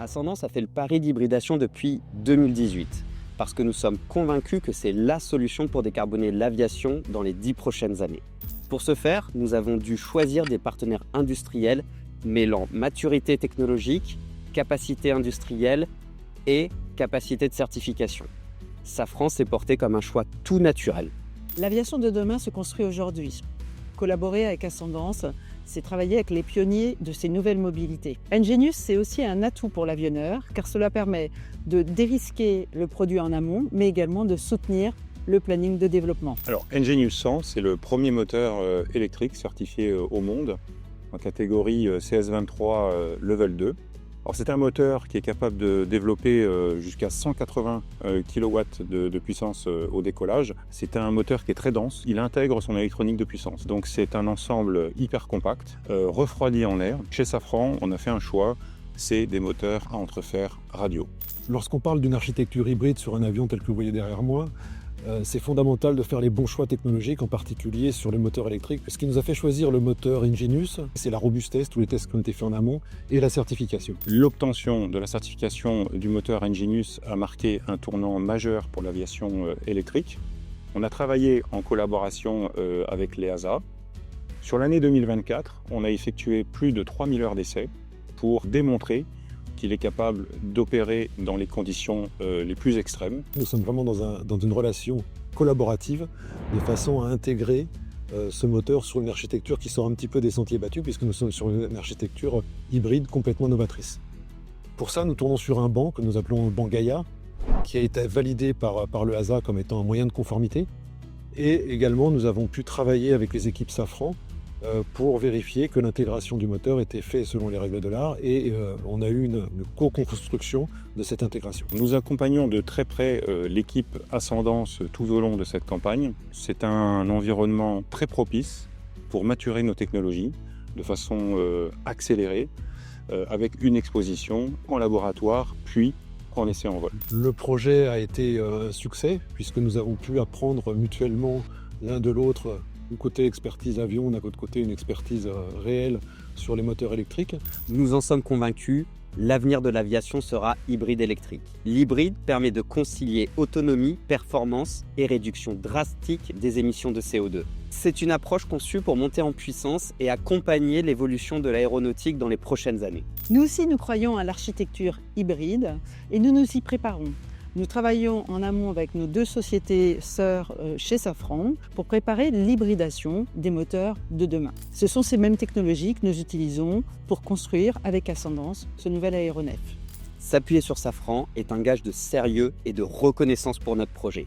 Ascendance a fait le pari d'hybridation depuis 2018, parce que nous sommes convaincus que c'est la solution pour décarboner l'aviation dans les 10 prochaines années. Pour ce faire, nous avons dû choisir des partenaires industriels mêlant maturité technologique, capacité industrielle et capacité de certification. Safran s'est porté comme un choix tout naturel. L'aviation de demain se construit aujourd'hui. Collaborer avec Ascendance, c'est travailler avec les pionniers de ces nouvelles mobilités. Engenius, c'est aussi un atout pour l'avionneur, car cela permet de dérisquer le produit en amont, mais également de soutenir le planning de développement. Alors, Engenius 100, c'est le premier moteur électrique certifié au monde, en catégorie CS23 Level 2. Alors, c'est un moteur qui est capable de développer jusqu'à 180 kW de puissance au décollage. C'est un moteur qui est très dense, il intègre son électronique de puissance. Donc c'est un ensemble hyper compact, refroidi en air. Chez Safran, on a fait un choix, c'est des moteurs à entrefer radio. Lorsqu'on parle d'une architecture hybride sur un avion tel que vous voyez derrière moi, c'est fondamental de faire les bons choix technologiques, en particulier sur les moteurs électriques. Ce qui nous a fait choisir le moteur Engenius, c'est la robustesse, tous les tests qui ont été faits en amont, et la certification. L'obtention de la certification du moteur Engenius a marqué un tournant majeur pour l'aviation électrique. On a travaillé en collaboration avec l'EASA. Sur l'année 2024, on a effectué plus de 3000 heures d'essai pour démontrer qu'il est capable d'opérer dans les conditions les plus extrêmes. Nous sommes vraiment dans une relation collaborative de façon à intégrer ce moteur sur une architecture qui sort un petit peu des sentiers battus, puisque nous sommes sur une architecture hybride complètement novatrice. Pour ça, nous tournons sur un banc que nous appelons le banc Gaïa, qui a été validé par le HASA comme étant un moyen de conformité. Et également, nous avons pu travailler avec les équipes Safran pour vérifier que l'intégration du moteur était faite selon les règles de l'art, et on a eu une co-construction de cette intégration. Nous accompagnons de très près l'équipe Ascendance tout au long de cette campagne. C'est un environnement très propice pour maturer nos technologies de façon accélérée, avec une exposition en laboratoire, puis en essai en vol. Le projet a été un succès, puisque nous avons pu apprendre mutuellement l'un de l'autre. D'un côté expertise avion, d'un autre côté une expertise réelle sur les moteurs électriques. Nous en sommes convaincus, l'avenir de l'aviation sera hybride électrique. L'hybride permet de concilier autonomie, performance et réduction drastique des émissions de CO2. C'est une approche conçue pour monter en puissance et accompagner l'évolution de l'aéronautique dans les prochaines années. Nous aussi, nous croyons à l'architecture hybride et nous nous y préparons. Nous travaillons en amont avec nos 2 sociétés sœurs chez Safran pour préparer l'hybridation des moteurs de demain. Ce sont ces mêmes technologies que nous utilisons pour construire avec Ascendance ce nouvel aéronef. S'appuyer sur Safran est un gage de sérieux et de reconnaissance pour notre projet.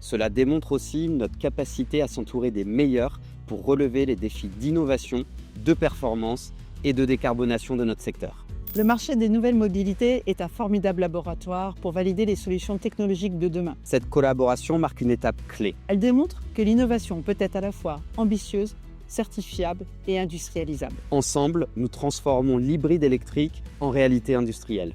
Cela démontre aussi notre capacité à s'entourer des meilleurs pour relever les défis d'innovation, de performance et de décarbonation de notre secteur. Le marché des nouvelles mobilités est un formidable laboratoire pour valider les solutions technologiques de demain. Cette collaboration marque une étape clé. Elle démontre que l'innovation peut être à la fois ambitieuse, certifiable et industrialisable. Ensemble, nous transformons l'hybride électrique en réalité industrielle.